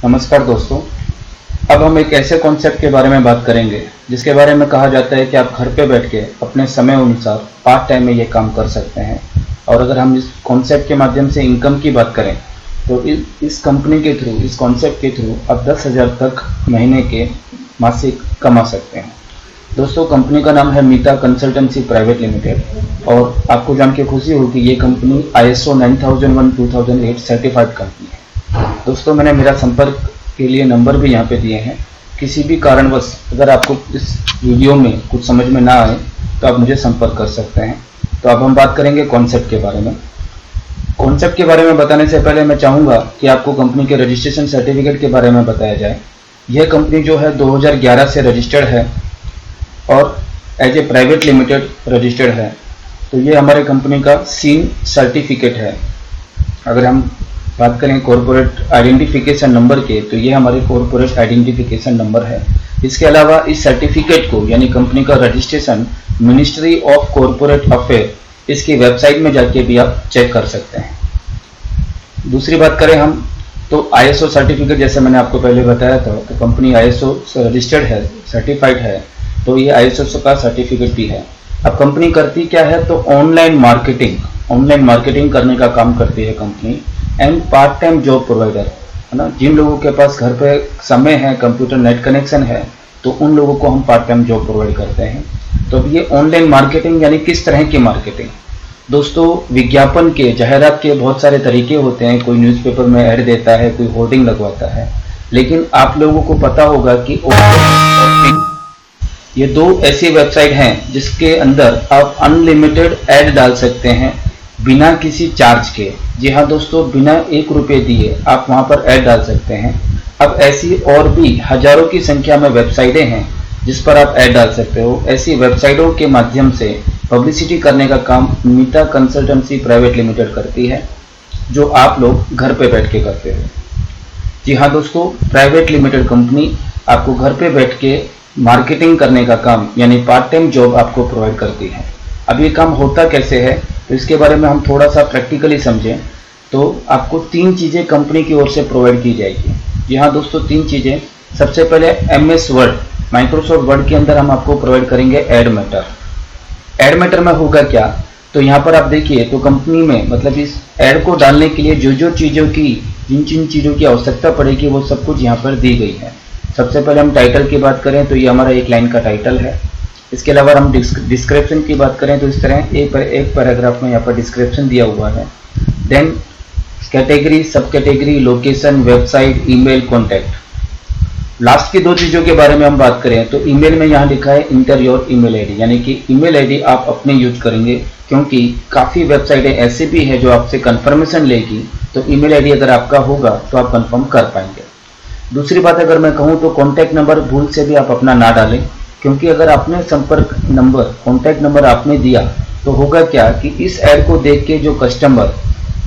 नमस्कार दोस्तों। अब हम एक ऐसे कॉन्सेप्ट के बारे में बात करेंगे जिसके बारे में कहा जाता है कि आप घर पे बैठ के अपने समय अनुसार पार्ट टाइम में ये काम कर सकते हैं। और अगर हम इस कॉन्सेप्ट के माध्यम से इनकम की बात करें तो इस कंपनी के थ्रू, इस कॉन्सेप्ट के थ्रू आप 10,000 तक महीने के मासिक कमा सकते हैं। दोस्तों, कंपनी का नाम है मीता कंसल्टेंसी प्राइवेट लिमिटेड और आपको जान के खुशी होगी ये कंपनी ISO 9001:2008 सर्टिफाइड कंपनी है। दोस्तों, मैंने मेरा संपर्क के लिए नंबर भी यहाँ पे दिए हैं। किसी भी कारणवश अगर आपको इस वीडियो में कुछ समझ में ना आए तो आप मुझे संपर्क कर सकते हैं। तो अब हम बात करेंगे कॉन्सेप्ट के बारे में। कॉन्सेप्ट के बारे में बताने से पहले मैं चाहूँगा कि आपको कंपनी के रजिस्ट्रेशन सर्टिफिकेट के बारे में बताया जाए। यह कंपनी जो है 2011 से रजिस्टर्ड है और as a private limited registered है। तो ये हमारे कंपनी का सीन सर्टिफिकेट है। अगर हम बात करें कॉरपोरेट आइडेंटिफिकेशन नंबर के, तो ये हमारे कॉरपोरेट आइडेंटिफिकेशन नंबर है। इसके अलावा इस सर्टिफिकेट को यानी कंपनी का registration ministry of corporate affair इसकी वेबसाइट में जाके भी आप चेक कर सकते हैं। दूसरी बात करें हम तो ISO सर्टिफिकेट, जैसे मैंने आपको पहले बताया था, तो कंपनी ISO से रजिस्टर्ड है, सर्टिफाइड है, तो ये ISO का सर्टिफिकेट भी है। अब कंपनी करती क्या है तो ऑनलाइन मार्केटिंग करने का काम करती है company and part time job provider है ना। जिन लोगों के पास घर पे समय है, कंप्यूटर नेट कनेक्शन है, तो उन लोगों को हम पार्ट टाइम जॉब प्रोवाइड करते हैं। तो अब ये ऑनलाइन मार्केटिंग यानी किस तरह की मार्केटिंग? दोस्तों, विज्ञापन के, जाहिरात के बहुत सारे तरीके होते हैं। कोई न्यूज़पेपर में ऐड देता है, कोई होर्डिंग लगवाता है, लेकिन आप लोगों को पता होगा कि ये दो ऐसी वेबसाइट हैं जिसके अंदर आप अनलिमिटेड ऐड डाल सकते हैं बिना किसी चार्ज के। जी हाँ दोस्तों, बिना 1 रुपये दिए आप वहाँ पर ऐड डाल सकते हैं। अब ऐसी और भी हजारों की संख्या में वेबसाइटें हैं जिस पर आप ऐड डाल सकते हो। ऐसी वेबसाइटों के माध्यम से पब्लिसिटी करने का काम मीता कंसल्टेंसी प्राइवेट लिमिटेड करती है, जो आप लोग घर पे बैठ के करते हो। जी हाँ दोस्तों, प्राइवेट लिमिटेड कंपनी आपको घर पे बैठ के मार्केटिंग करने का काम यानी पार्ट टाइम जॉब आपको प्रोवाइड करती है। अब ये काम होता कैसे है तो इसके बारे में हम थोड़ा सा प्रैक्टिकली समझें तो आपको 3 चीज़ें कंपनी की ओर से प्रोवाइड की जाएगी। जी हाँ दोस्तों, 3 चीज़ें। सबसे पहले MS वर्ड, माइक्रोसॉफ्ट वर्ड के अंदर हम आपको प्रोवाइड करेंगे एड मैटर। एड मैटर में होगा क्या तो यहाँ पर आप देखिए तो कंपनी में मतलब इस एड को डालने के लिए जो चीज़ों की, जिन चीज़ों की आवश्यकता पड़ेगी वो सब कुछ यहाँ पर दी गई है। सबसे पहले हम टाइटल की बात करें तो ये हमारा 1 लाइन का टाइटल है। इसके अलावा हम डिस्क्रिप्शन की बात करें तो इस तरह एक पैराग्राफ में यहाँ पर डिस्क्रिप्शन दिया हुआ है। देन कैटेगरी, सब category, location, website, email, contact. Last की 2 चीज़ों के बारे में हम बात करें तो ईमेल में यहाँ लिखा है इंटर योर ईमेल आईडी, यानी कि ईमेल आईडी आप अपने यूज करेंगे, क्योंकि काफ़ी वेबसाइटें ऐसी भी है जो आपसे कंफर्मेशन लेगी। तो ईमेल आईडी अगर आपका होगा तो आप कंफर्म कर पाएंगे। दूसरी बात अगर मैं कहूँ तो कॉन्टैक्ट नंबर भूल से भी आप अपना ना डालें, क्योंकि अगर आपने संपर्क नंबर, कॉन्टैक्ट नंबर आपने दिया तो होगा क्या कि इस ऐड को देख के जो कस्टमर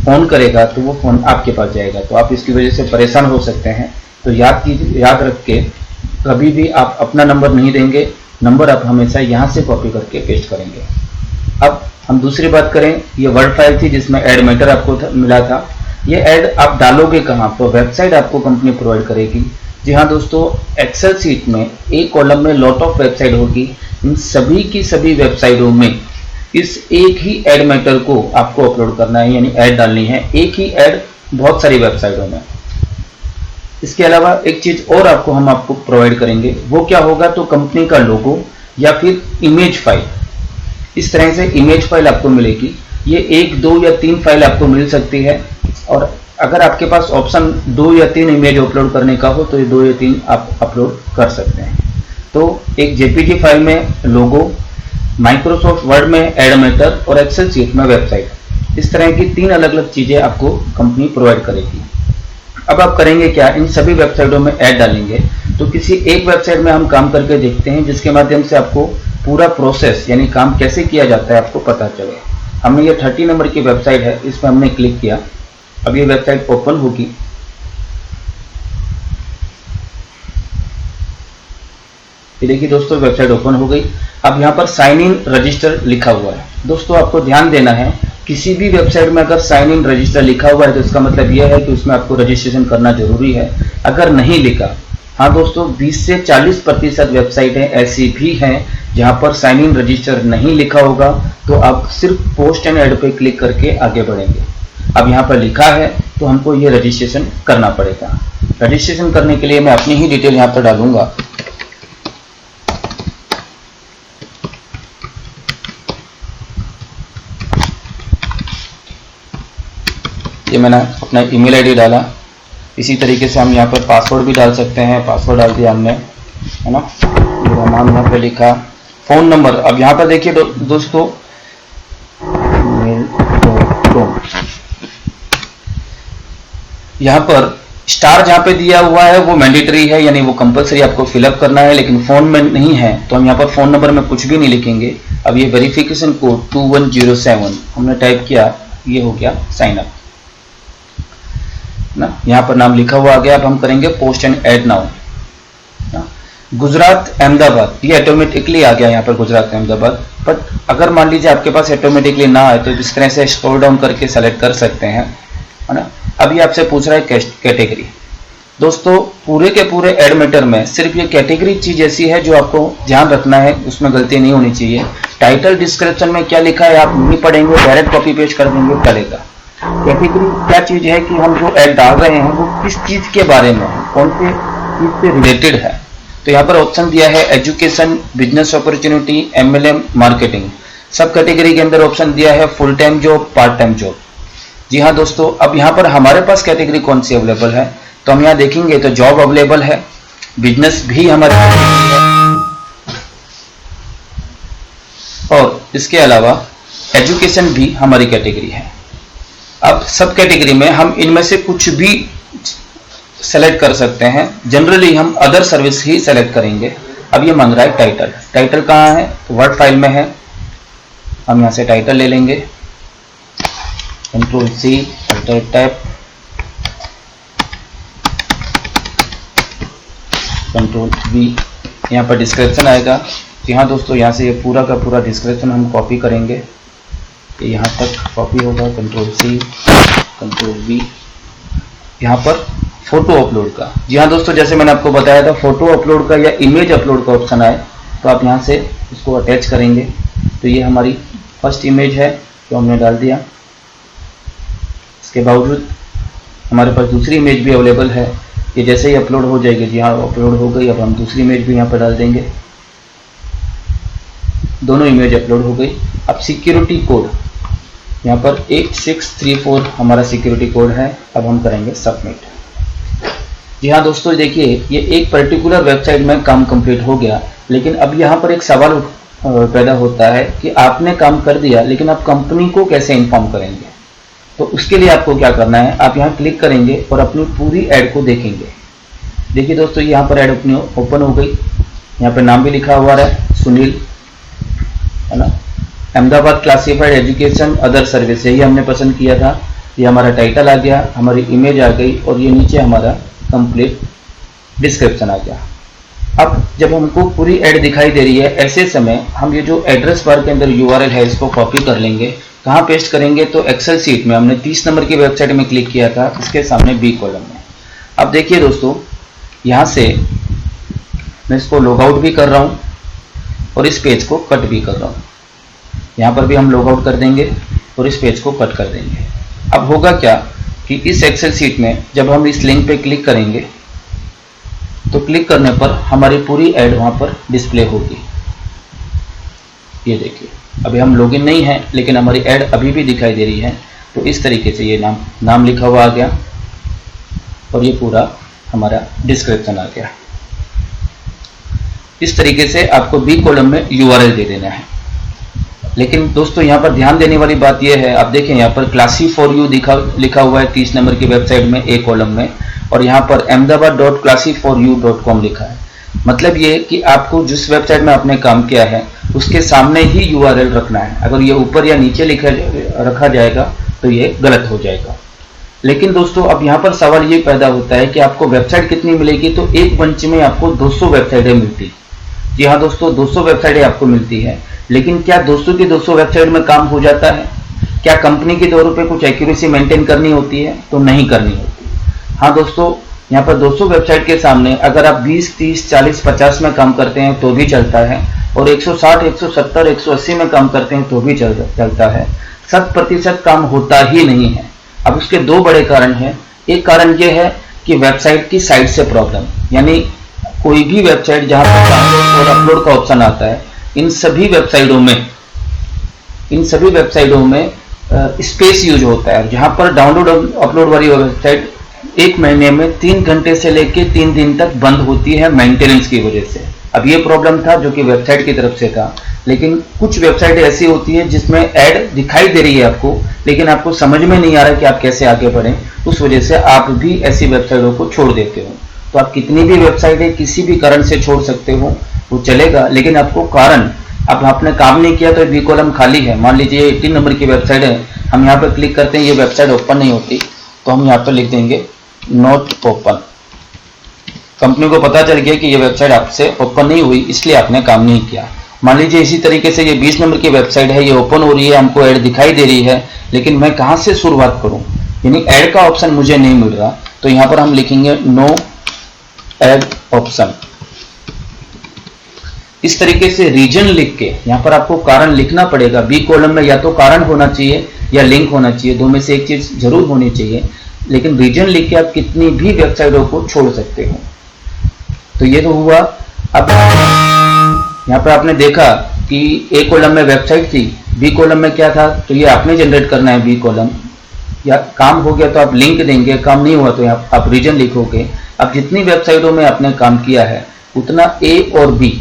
फ़ोन करेगा तो वो फ़ोन आपके पास जाएगा, तो आप इसकी वजह से परेशान हो सकते हैं। तो याद रख के कभी भी आप अपना नंबर नहीं देंगे, नंबर आप हमेशा यहाँ से कॉपी करके पेस्ट करेंगे। अब हम दूसरी बात करें, ये वर्ड फाइल थी जिसमें ऐड मैटर आपको मिला था। ये ऐड आप डालोगे कहाँ तो वेबसाइट आपको कंपनी प्रोवाइड करेगी। जी हाँ दोस्तों, एक्सेल सीट में एक कॉलम में लॉट ऑफ वेबसाइट होगी। इन सभी की सभी वेबसाइटों में इस एक ही ऐड मैटर को आपको अपलोड करना है, यानी ऐड डालनी है। एक ही ऐड बहुत सारी वेबसाइटों में। इसके अलावा एक चीज़ और हम आपको प्रोवाइड करेंगे, वो क्या होगा तो कंपनी का लोगो या फिर इमेज फाइल। इस तरह से इमेज फाइल आपको मिलेगी। ये 1, 2 या 3 फाइल आपको मिल सकती है, और अगर आपके पास ऑप्शन 2 या 3 इमेज अपलोड करने का हो तो ये 2 या 3 आप अपलोड कर सकते हैं। तो एक JPG फाइल में लोगो, माइक्रोसॉफ्ट वर्ड में ऐड मैटर और एक्सेल शीट में वेबसाइट, इस तरह की 3 अलग अलग चीज़ें आपको कंपनी प्रोवाइड करेगी। अब आप करेंगे क्या, इन सभी वेबसाइटों में ऐड डालेंगे। तो किसी एक वेबसाइट में हम काम करके देखते हैं जिसके माध्यम से आपको पूरा प्रोसेस यानी काम कैसे किया जाता है आपको पता चले। हमने ये 30 नंबर की वेबसाइट है, इस पर हमने क्लिक किया। अब ये वेबसाइट ओपन होगी। ये देखिए दोस्तों, वेबसाइट ओपन हो गई। अब यहाँ पर साइन इन रजिस्टर लिखा हुआ है। दोस्तों आपको ध्यान देना है किसी भी वेबसाइट में अगर साइन इन रजिस्टर लिखा हुआ है तो इसका मतलब यह है कि उसमें आपको रजिस्ट्रेशन करना जरूरी है। अगर नहीं लिखा, हाँ दोस्तों, 20 से 40% वेबसाइटें ऐसी भी हैं जहां पर साइन इन रजिस्टर नहीं लिखा होगा, तो आप सिर्फ पोस्ट एंड ऐड पे क्लिक करके आगे बढ़ेंगे। अब यहाँ पर लिखा है तो हमको ये रजिस्ट्रेशन करना पड़ेगा। रजिस्ट्रेशन करने के लिए मैं अपनी ही डिटेल यहाँ पर डालूंगा। ये मैंने अपना ईमेल आईडी डाला। इसी तरीके से हम यहाँ पर पासवर्ड भी डाल सकते हैं। पासवर्ड डाल दिया हमने, है ना। मेरा नाम यहाँ पे लिखा, फोन नंबर। अब यहाँ पर देखिए दोस्तों, यहाँ पर स्टार जहाँ पे दिया हुआ है वो मैंडेटरी है, यानी वो कंपलसरी आपको फिलअप करना है, लेकिन फोन में नहीं है तो हम यहाँ पर फोन नंबर में कुछ भी नहीं लिखेंगे। अब ये वेरिफिकेशन कोड 2107 हमने टाइप किया, ये हो गया साइन अप ना। यहाँ पर नाम लिखा हुआ आ गया। अब हम करेंगे post and add now. Gujarat Ahmedabad, ये ऑटोमेटिकली आ गया यहाँ पर गुजरात अहमदाबाद। बट अगर मान लीजिए आपके पास ऑटोमेटिकली ना आए तो इस तरह से स्क्रॉल डाउन करके सेलेक्ट कर सकते हैं, है ना। अभी आपसे पूछ रहा है कैटेगरी। दोस्तों पूरे के पूरे ऐड मैटर में सिर्फ ये कैटेगरी चीज ऐसी है जो आपको ध्यान रखना है, उसमें गलती नहीं होनी चाहिए। टाइटल डिस्क्रिप्शन में क्या लिखा है आप नहीं पढ़ेंगे, डायरेक्ट कॉपी पेस्ट कर देंगे, चलेगा। कैटेगरी क्या चीज है कि हम जो ऐड डाल रहे हैं वो किस चीज के बारे में है, कौन से चीज से रिलेटेड है। तो यहाँ पर ऑप्शन दिया है education, business opportunity, MLM, marketing. सब कैटेगरी के अंदर ऑप्शन दिया है full time job, part time job. जी हाँ दोस्तों, अब यहाँ पर हमारे पास कैटेगरी कौन सी अवेलेबल है तो हम यहाँ देखेंगे तो जॉब अवेलेबल है, बिजनेस भी हमारे है, और इसके अलावा एजुकेशन भी हमारी कैटेगरी है। अब सब कैटेगरी में हम इनमें से कुछ भी सेलेक्ट कर सकते हैं। जनरली हम अदर सर्विस ही सेलेक्ट करेंगे। अब ये मांग रहा है टाइटल। टाइटल कहाँ है तो वर्ड फाइल में है। हम यहाँ से टाइटल ले लेंगे, control C, title tab, control V। यहाँ पर डिस्क्रिप्शन आएगा। तो यहाँ दोस्तों यहाँ से ये पूरा का पूरा डिस्क्रिप्शन हम कॉपी करेंगे, ये यहाँ तक कॉपी होगा। Control C, control V। यहाँ पर फोटो अपलोड का, जी हाँ दोस्तों, जैसे मैंने आपको बताया था फोटो अपलोड का या इमेज अपलोड का ऑप्शन आए तो आप यहाँ से इसको अटैच करेंगे। तो ये हमारी फर्स्ट इमेज है जो हमने डाल दिया। इसके बावजूद हमारे पास दूसरी इमेज भी अवेलेबल है, ये जैसे ही अपलोड हो जाएगी। जी हाँ अपलोड हो गई। अब हम दूसरी इमेज भी यहाँ पर डाल देंगे। दोनों इमेज अपलोड हो गई। अब सिक्योरिटी कोड यहाँ पर 8634 हमारा सिक्योरिटी कोड है। अब हम करेंगे सबमिट। जी हाँ दोस्तों, देखिए ये एक पर्टिकुलर वेबसाइट में काम कंप्लीट हो गया, लेकिन अब यहाँ पर एक सवाल पैदा होता है कि आपने काम कर दिया लेकिन आप कंपनी को कैसे इन्फॉर्म करेंगे। तो उसके लिए आपको क्या करना है, आप यहाँ क्लिक करेंगे और अपनी पूरी ऐड को देखेंगे। देखिए दोस्तों, यहाँ पर ऐड अपनी ओपन हो गई। यहाँ पर नाम भी लिखा हुआ है सुनील, है ना। Ahmedabad classified education other service, यही हमने पसंद किया था। ये हमारा टाइटल आ गया, हमारी इमेज आ गई और ये नीचे हमारा कंप्लीट डिस्क्रिप्शन आ गया। अब जब हमको पूरी ऐड दिखाई दे रही है, ऐसे समय हम ये जो एड्रेस बार के अंदर URL है इसको कॉपी कर लेंगे। कहाँ पेस्ट करेंगे तो एक्सेल सीट में, हमने 30 नंबर की वेबसाइट में क्लिक किया था, इसके सामने B कॉलम में। अब देखिए दोस्तों, यहाँ से मैं इसको लॉग आउट भी कर रहा हूँ और इस पेज को कट भी कर रहा हूँ। यहाँ पर भी हम लॉग आउट कर देंगे और इस पेज को कट कर देंगे। अब होगा क्या कि इस एक्सेल सीट में जब हम इस लिंक पे क्लिक करेंगे तो क्लिक करने पर हमारी पूरी ऐड वहां पर डिस्प्ले होगी। ये देखिए, अभी हम लॉगिन नहीं है लेकिन हमारी ऐड अभी भी दिखाई दे रही है। तो इस तरीके से ये नाम लिखा हुआ आ गया और ये पूरा हमारा डिस्क्रिप्शन आ गया। इस तरीके से आपको B कॉलम में URL दे देना है। लेकिन दोस्तों यहाँ पर ध्यान देने वाली बात यह है, आप देखें यहाँ पर क्लासी फॉर यू लिखा हुआ है 30 नंबर की वेबसाइट में A कॉलम में, और यहाँ पर ahmedabad.classy4u.com लिखा है। मतलब ये कि आपको जिस वेबसाइट में आपने काम किया है उसके सामने ही URL रखना है। अगर ये ऊपर या नीचे रखा जाएगा तो ये गलत हो जाएगा। लेकिन दोस्तों अब यहाँ पर सवाल ये पैदा होता है कि आपको वेबसाइट कितनी मिलेगी। तो एक मंच में आपको 200 वेबसाइटें मिलती है। जी हाँ दोस्तों, 200 वेबसाइटें आपको मिलती है। लेकिन क्या 200 की 200 वेबसाइट में काम हो जाता है? क्या कंपनी की तौर पे कुछ एक्यूरेसी मेंटेन करनी होती है? तो नहीं करनी होती। हाँ दोस्तों, यहाँ पर 200 वेबसाइट के सामने अगर आप 20, 30, 40, 50 में काम करते हैं तो भी चलता है, और 160, 170, 180 में काम करते हैं तो भी चलता है। 100% काम होता ही नहीं है। अब उसके दो बड़े कारण हैं। एक कारण यह है कि वेबसाइट की साइट से प्रॉब्लम, यानी कोई भी वेबसाइट जहां पर डाउनलोड और अपलोड का ऑप्शन आता है, इन सभी वेबसाइटों में स्पेस यूज होता है। जहां पर डाउनलोड और अपलोड वाली वेबसाइट 1 महीने में 3 घंटे से लेकर 3 दिन तक बंद होती है मेंटेनेंस की वजह से। अब ये प्रॉब्लम था जो कि वेबसाइट की तरफ से था, लेकिन कुछ वेबसाइट ऐसी होती है जिसमें ऐड दिखाई दे रही है आपको, लेकिन आपको समझ में नहीं आ रहा है कि आप कैसे आगे बढ़ें। उस वजह से आप भी ऐसी वेबसाइटों को छोड़ देते हो। तो आप कितनी भी वेबसाइटें किसी भी कारण से छोड़ सकते हो, वो चलेगा, लेकिन आपको कारण, अब आपने काम नहीं किया तो बी कॉलम खाली है। मान लीजिए 18 नंबर की वेबसाइट है, हम यहाँ पर क्लिक करते हैं, ये वेबसाइट ओपन नहीं होती, तो हम यहाँ पर लिख देंगे नॉट ओपन। कंपनी को पता चल गया कि ये वेबसाइट आपसे ओपन नहीं हुई, इसलिए आपने काम नहीं किया। मान लीजिए इसी तरीके से ये 20 नंबर की वेबसाइट है, ये ओपन हो रही है, हमको ऐड दिखाई दे रही है, लेकिन मैं कहाँ से शुरुआत करूँ, यानी ऐड का ऑप्शन मुझे नहीं मिल रहा। तो यहाँ पर हम लिखेंगे नो ऐड ऑप्शन। इस तरीके से रीजन लिख के यहाँ पर आपको कारण लिखना पड़ेगा। बी कॉलम में या तो कारण होना चाहिए या लिंक होना चाहिए, दो में से एक चीज जरूर होनी चाहिए, लेकिन रीजन लिख के आप कितनी भी वेबसाइटों को छोड़ सकते हो। तो ये तो हुआ। अब यहाँ पर आपने देखा कि ए कॉलम में वेबसाइट थी, बी कॉलम में क्या था, तो ये आपने जनरेट करना है बी कॉलम। या काम हो गया तो आप लिंक देंगे, काम नहीं हुआ तो यहाँ आप रीजन लिखोगे। अब जितनी वेबसाइटों में आपने काम किया है उतना ए और बी,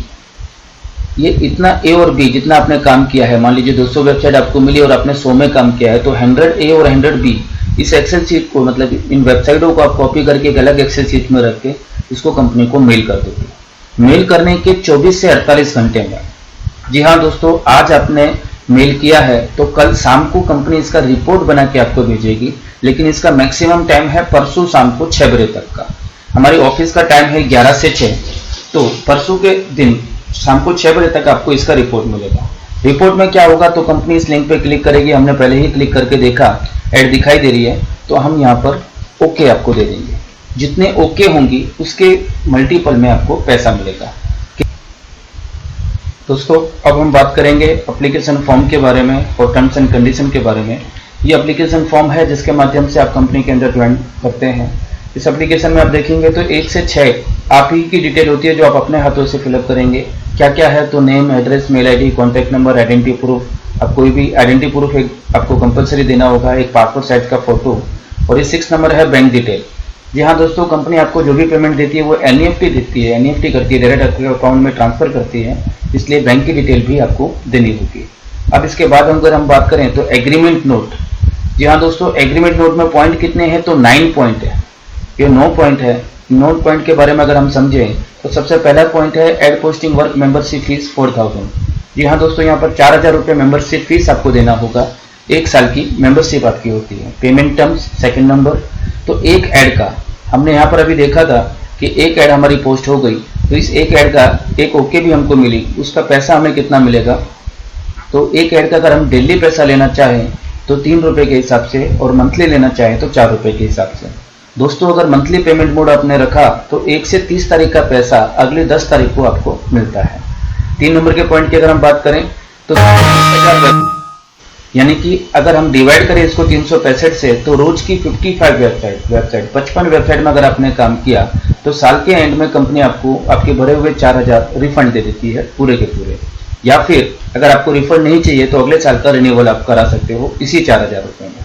ये इतना ए और बी जितना आपने काम किया है, मान लीजिए 200 वेबसाइट आपको मिली और आपने 100 में काम किया है, तो 100 ए और 100 बी, इस एक्सेल शीट को, मतलब इन वेबसाइटों को आप कॉपी करके एक अलग एक्सेल शीट में रख के इसको कंपनी को मेल कर दोगे। मेल करने के 24 से 48 घंटे में, जी हाँ दोस्तों, आज आपने मेल किया है तो कल शाम को कंपनी इसका रिपोर्ट बना के आपको भेजेगी, लेकिन इसका मैक्सिमम टाइम है परसों शाम को 6 बजे तक का। हमारी ऑफिस का टाइम है 11 से 6, तो परसों के दिन शाम को 6 बजे तक आपको इसका रिपोर्ट मिलेगा। रिपोर्ट में क्या होगा, तो कंपनी इस लिंक पे क्लिक करेगी, हमने पहले ही क्लिक करके देखा ऐड दिखाई दे रही है, तो हम यहाँ पर ओके आपको दे देंगे। जितने ओके होंगी उसके मल्टीपल में आपको पैसा मिलेगा। दोस्तों अब हम बात करेंगे एप्लीकेशन फॉर्म के बारे में और टर्म्स एंड कंडीशन के बारे में। ये एप्लीकेशन फॉर्म है जिसके माध्यम से आप कंपनी के अंदर ज्वाइन करते हैं। इस एप्लीकेशन में आप देखेंगे तो 1 से 6 आप ही की डिटेल होती है जो आप अपने हाथों से फिलअप करेंगे। क्या क्या है, तो name, address, mail ID, contact number, identity proof. अब कोई भी आइडेंटिटी प्रूफ एक आपको कंपलसरी देना होगा, एक पासपोर्ट साइज का फोटो, और ये 6 नंबर है बैंक डिटेल। जी हाँ दोस्तों, कंपनी आपको जो भी पेमेंट देती है वो एनईएफटी देती है, एनईएफटी करती है, डायरेक्ट आपके अकाउंट में ट्रांसफर करती है, इसलिए बैंक की डिटेल भी आपको देनी होगी। अब इसके बाद अगर हम बात करें तो एग्रीमेंट नोट। जी हाँ दोस्तों, एग्रीमेंट नोट में पॉइंट कितने हैं, तो 9 पॉइंट है, ये 9 पॉइंट है। 9 पॉइंट के बारे में अगर हम समझें तो सबसे पहला पॉइंट है ad posting work membership fees 4000। जी हाँ दोस्तों, यहाँ पर 4000 रुपये मेंबरशिप फीस आपको देना होगा, 1 साल की मेंबरशिप आपकी होती है। पेमेंट टर्म्स सेकंड नंबर, तो एक ऐड का हमने यहाँ पर अभी देखा था कि एक ऐड हमारी पोस्ट हो गई, तो इस एक ऐड का एक ओके भी हमको मिली, उसका पैसा हमें कितना मिलेगा, तो एक ऐड का अगर हम डेली पैसा लेना चाहें तो 3 रुपये के हिसाब से, और मंथली लेना चाहें तो 4 रुपये के हिसाब से। दोस्तों अगर मंथली पेमेंट मोड आपने रखा तो 1 से 30 तारीख का पैसा अगले 10 तारीख को आपको मिलता है। 3 नंबर के पॉइंट की अगर हम बात करें तो यानी कि अगर हम डिवाइड करें इसको 365 से, तो रोज की 55 वेबसाइट 55 वेबसाइट में अगर आपने काम किया तो साल के एंड में कंपनी आपको आपके भरे हुए 4000 रिफंड दे देती है पूरे के पूरे। या फिर अगर आपको रिफंड नहीं चाहिए तो अगले साल का रिन्यूअल आप करा सकते हो इसी 4000 रुपये में।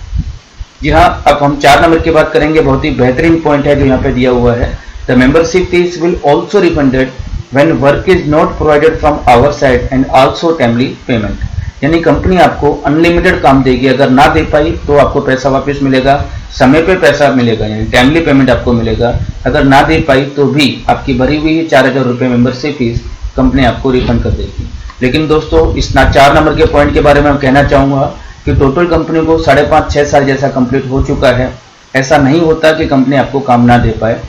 जी हाँ, अब हम 4 नंबर की बात करेंगे, बहुत ही बेहतरीन पॉइंट है जो यहाँ पे दिया हुआ है। The membership fees will also refunded when work is not provided from our side and also timely payment. यानी कंपनी आपको अनलिमिटेड काम देगी, अगर ना दे पाई तो आपको पैसा वापस मिलेगा, समय पे पैसा मिलेगा, यानी टाइमली पेमेंट आपको मिलेगा। अगर ना दे पाई तो भी आपकी भरी हुई 4000 रुपये मेंबरशिप फीस कंपनी आपको रिफंड कर देगी। लेकिन दोस्तों इस 4 नंबर के पॉइंट के बारे में मैं कहना चाहूँगा कि टोटल कंपनी को 5.5-6 साल जैसा कंप्लीट हो चुका है, ऐसा नहीं होता कि कंपनी आपको काम ना दे पाए।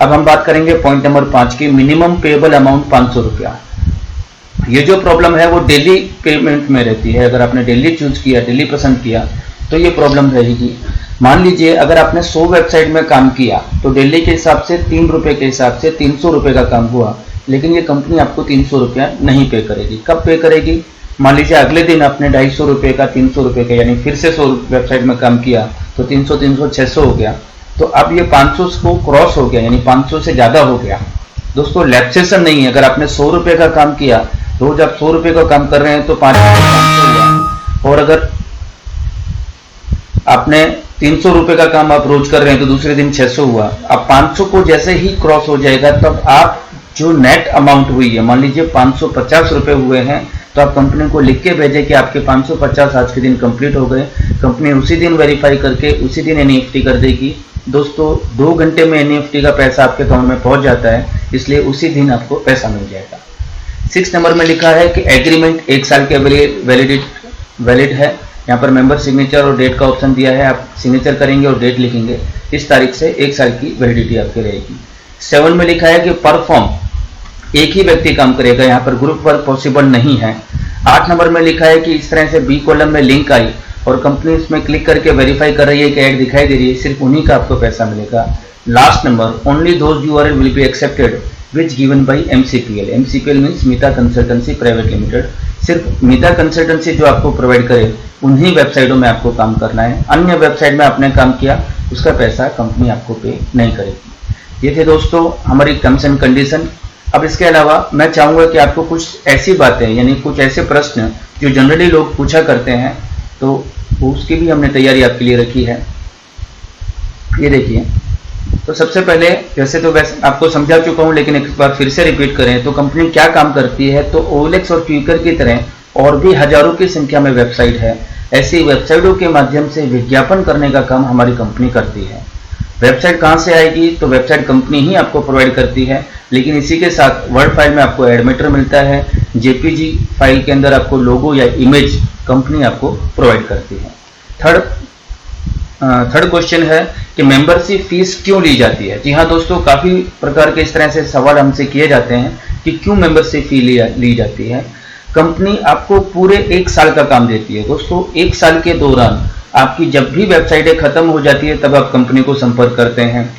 अब हम बात करेंगे पॉइंट नंबर 5 की, मिनिमम पेएबल अमाउंट 500 रुपया। ये जो प्रॉब्लम है वो डेली पेमेंट में रहती है। अगर आपने डेली चूज किया, डेली पसंद किया, तो ये प्रॉब्लम रहेगी। मान लीजिए अगर आपने 100 वेबसाइट में काम किया तो डेली के हिसाब से 3 रुपए के हिसाब से 300 रुपए का काम हुआ, लेकिन ये कंपनी आपको 300 रुपया नहीं पे करेगी। कब पे करेगी? मान लीजिए अगले दिन आपने 250 रुपए का, 300 रुपए का, यानी फिर से 100 वेबसाइट में काम किया तो 300, 300, 600 हो गया। तो अब ये 500 को क्रॉस हो गया, यानी 500 से ज्यादा हो गया। दोस्तों लैप्सेशन नहीं है। अगर आपने 100 रुपए का काम किया, रोज आप 100 रुपए का काम कर रहे हैं तो 500 हुआ। और अगर आपने 300 रुपए का काम आप रोज कर रहे हैं तो दूसरे दिन 600 हुआ। अब 500 को जैसे ही क्रॉस हो जाएगा तब आप जो नेट अमाउंट हुई है, मान लीजिए 550 रुपए हुए हैं, तो आप कंपनी को लिख के भेजें कि आपके 550 आज के दिन कंप्लीट हो गए। कंपनी उसी दिन वेरीफाई करके उसी दिन एनईएफटी कर देगी। दोस्तों 2 घंटे में एनईएफटी का पैसा आपके अकाउंट में पहुंच जाता है, इसलिए उसी दिन आपको पैसा मिल जाएगा। 6 नंबर में लिखा है कि एग्रीमेंट 1 साल के वैलिड है। यहाँ पर मेंबर सिग्नेचर और डेट का ऑप्शन दिया है। आप सिग्नेचर करेंगे और डेट लिखेंगे, इस तारीख से 1 साल की वैलिडिटी आपकी रहेगी। 7 में लिखा है कि परफॉर्म एक ही व्यक्ति काम करेगा, यहाँ पर ग्रुप वर्क पॉसिबल नहीं है। 8 नंबर में लिखा है कि इस तरह से बी कॉलम में लिंक आई और कंपनी इसमें क्लिक करके वेरीफाई कर रही है कि ऐड दिखाई दे रही है, सिर्फ उन्हीं का आपको पैसा मिलेगा। Last number, only those URL will be accepted which given by MCPL। MCPL means Meeta consultancy private limited. सिर्फ मीता कंसल्टेंसी जो आपको प्रोवाइड करे उन्हीं वेबसाइटों में आपको काम करना है। अन्य वेबसाइट में आपने काम किया उसका पैसा कंपनी आपको पे नहीं करेगी। ये थे दोस्तों हमारी टर्म्स एंड कंडीशन। अब इसके अलावा मैं चाहूंगा कि आपको कुछ ऐसी बातें, यानी कुछ ऐसे प्रश्न जो जनरली लोग पूछा करते हैं, तो उसकी भी हमने तैयारी आपके लिए रखी है। ये देखिए, तो सबसे पहले वैसे तो आपको समझा चुका हूं, लेकिन एक बार फिर से रिपीट करें तो कंपनी क्या काम करती है। तो OLX और क्विकर की तरह और भी हजारों की संख्या में वेबसाइट है। ऐसी वेबसाइटों के माध्यम से विज्ञापन करने का काम हमारी कंपनी करती है। वेबसाइट कहां से आएगी? तो वेबसाइट कंपनी ही आपको प्रोवाइड करती है, लेकिन इसी के साथ वर्ड फाइल में आपको एडमेटर मिलता है। JPG फाइल के अंदर आपको लोगो या इमेज कंपनी आपको प्रोवाइड करती है। थर्ड क्वेश्चन है कि मेंबरशिप फीस क्यों ली जाती है। जी हाँ दोस्तों, काफी प्रकार के इस तरह से सवाल हमसे किए जाते हैं कि क्यों मेंबरशिप फी ली जाती है। कंपनी आपको पूरे 1 साल का काम देती है। दोस्तों 1 साल के दौरान आपकी जब भी वेबसाइटें खत्म हो जाती है तब आप कंपनी को संपर्क करते हैं।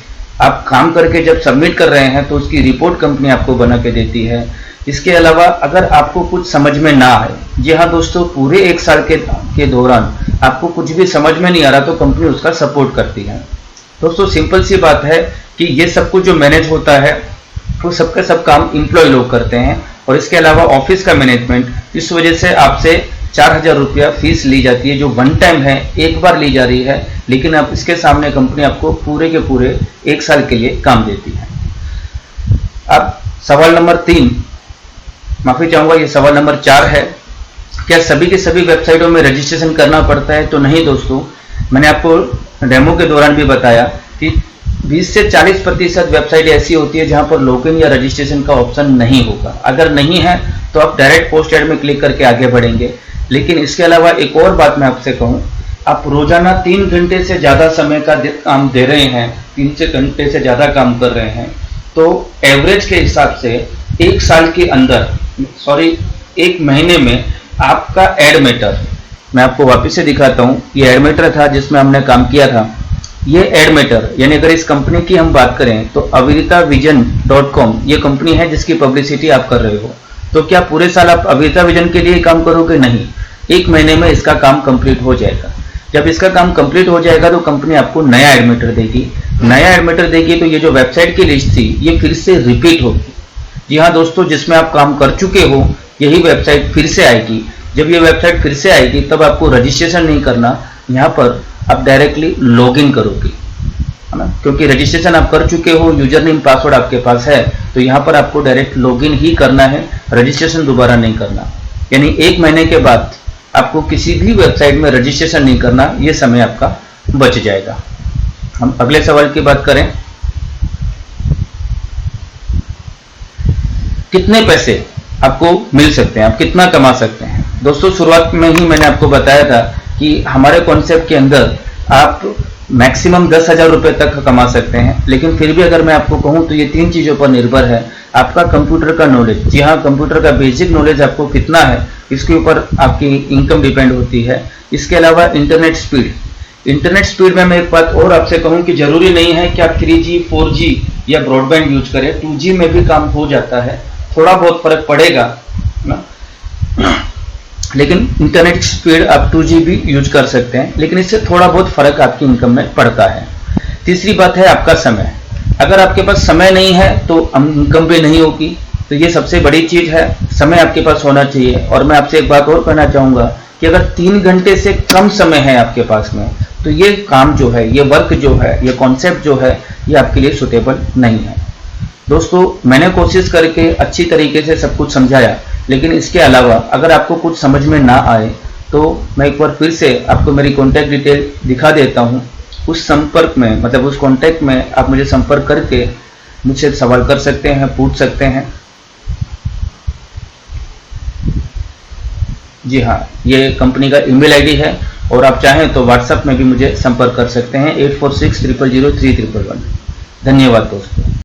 आप काम करके जब सबमिट कर रहे हैं तो उसकी रिपोर्ट कंपनी आपको बना के देती है। इसके अलावा अगर आपको कुछ समझ में ना आए, जी हाँ दोस्तों, पूरे 1 साल के दौरान आपको कुछ भी समझ में नहीं आ रहा तो कंपनी उसका सपोर्ट करती है। दोस्तों सिंपल सी बात है कि ये सब कुछ जो मैनेज होता है वो सबका सब काम एम्प्लॉय लोग करते हैं, और इसके अलावा ऑफिस का मैनेजमेंट, इस वजह से आपसे 4000 रुपया फीस ली जाती है, जो वन टाइम है, एक बार ली जा रही है, लेकिन अब इसके सामने कंपनी आपको पूरे के पूरे 1 साल के लिए काम देती है। अब सवाल नंबर 3, माफी चाहूंगा, ये सवाल नंबर 4 है। क्या सभी के सभी वेबसाइटों में रजिस्ट्रेशन करना पड़ता है? तो नहीं दोस्तों, मैंने आपको डेमो के दौरान भी बताया कि 20 से 40% वेबसाइट ऐसी होती है जहां पर लॉगिन या रजिस्ट्रेशन का ऑप्शन नहीं होगा। अगर नहीं है तो आप डायरेक्ट पोस्ट ऐड में क्लिक करके आगे बढ़ेंगे। लेकिन इसके अलावा एक और बात मैं आपसे कहूं, आप रोजाना 3 घंटे से ज्यादा समय का काम दे रहे हैं, 3 घंटे से ज्यादा काम कर रहे हैं, तो एवरेज के हिसाब से 1 साल के अंदर, 1 महीने में आपका एडमीटर, मैं आपको वापस से दिखाता हूं, ये एडमीटर था जिसमें हमने काम किया था। ये एडमीटर, यानी अगर इस कंपनी की हम बात करें तो avitavision.com ये कंपनी है जिसकी पब्लिसिटी आप कर रहे हो। तो क्या पूरे साल आप अविता विजन के लिए काम करोगे? नहीं, 1 महीने में इसका काम कंप्लीट हो जाएगा। जब इसका काम कंप्लीट हो जाएगा तो कंपनी आपको नया एडमीटर देगी। नया एडमीटर देगी तो ये जो वेबसाइट की लिस्ट थी ये फिर से रिपीट होगी। जी हाँ दोस्तों, जिसमें आप काम कर चुके हो यही वेबसाइट फिर से आएगी। जब ये वेबसाइट फिर से आएगी तब आपको रजिस्ट्रेशन नहीं करना, यहाँ पर आप डायरेक्टली लॉगिन करोगे, है ना, क्योंकि रजिस्ट्रेशन आप कर चुके हो, यूजर नेम पासवर्ड आपके पास है, तो यहाँ पर आपको डायरेक्ट लॉगिन ही करना है, रजिस्ट्रेशन दोबारा नहीं करना। यानी 1 महीने के बाद आपको किसी भी वेबसाइट में रजिस्ट्रेशन नहीं करना, ये समय आपका बच जाएगा। हम अगले सवाल की बात करें, कितने पैसे आपको मिल सकते हैं, आप कितना कमा सकते हैं? दोस्तों शुरुआत में ही मैंने आपको बताया था कि हमारे कॉन्सेप्ट के अंदर आप मैक्सिमम 10,000 रुपये तक कमा सकते हैं। लेकिन फिर भी अगर मैं आपको कहूं तो ये 3 चीज़ों पर निर्भर है। आपका कंप्यूटर का नॉलेज, जी हाँ, कंप्यूटर का बेसिक नॉलेज आपको कितना है, इसके ऊपर आपकी इनकम डिपेंड होती है। इसके अलावा इंटरनेट स्पीड में मैं एक बात और आपसे कहूं कि जरूरी नहीं है कि आप 3G 4G या ब्रॉडबैंड यूज करें, 2G में भी काम हो जाता है, थोड़ा बहुत फर्क पड़ेगा ना, लेकिन इंटरनेट स्पीड आप 2G भी यूज कर सकते हैं, लेकिन इससे थोड़ा बहुत फर्क आपकी इनकम में पड़ता है। तीसरी बात है आपका समय। अगर आपके पास समय नहीं है तो इनकम भी नहीं होगी, तो ये सबसे बड़ी चीज है, समय आपके पास होना चाहिए। और मैं आपसे एक बात और कहना चाहूंगा कि अगर 3 घंटे से कम समय है आपके पास में, तो ये काम जो है, ये वर्क जो है, ये कॉन्सेप्ट जो है, ये आपके लिए सुटेबल नहीं है। दोस्तों, मैंने कोशिश करके अच्छी तरीके से सब कुछ समझाया, लेकिन इसके अलावा अगर आपको कुछ समझ में ना आए तो मैं एक बार फिर से आपको मेरी कॉन्टैक्ट डिटेल दिखा देता हूँ। उस संपर्क में, मतलब उस कॉन्टैक्ट में आप मुझे संपर्क करके मुझसे सवाल कर सकते हैं, पूछ सकते हैं। जी हाँ, ये कंपनी का ईमेल आईडी है, और आप चाहें तो व्हाट्सएप में भी मुझे संपर्क कर सकते हैं 84600311। धन्यवाद दोस्तों।